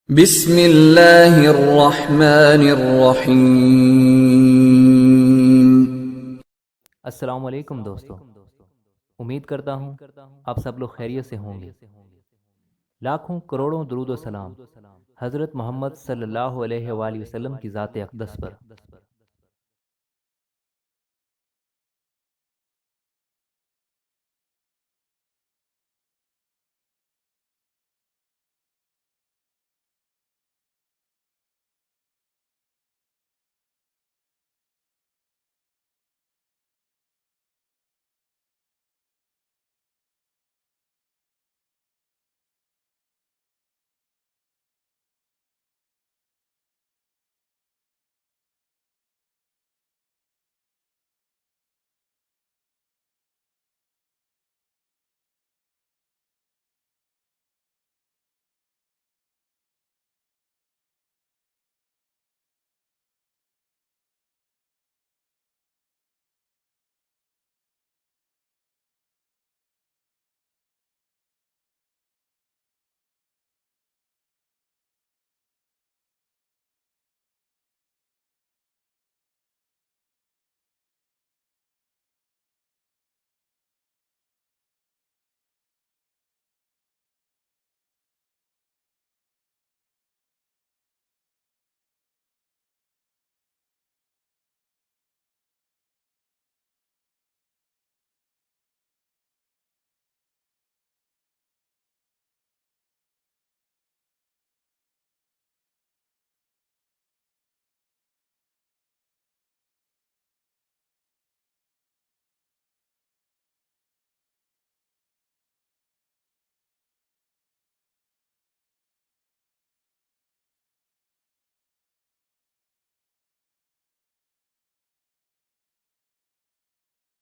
बिस्मिल्लाहिर्रहमानिर्रहीम। अस्सलामुअलैकुम दोस्तों। उम्मीद करता हूँ आप सब लोग खैरियत से होंगे। लाखों करोड़ों दुरूद व सलाम हज़रत मोहम्मद सल्लल्लाहु अलैहि वसल्लम की ज़ात अक़दस पर।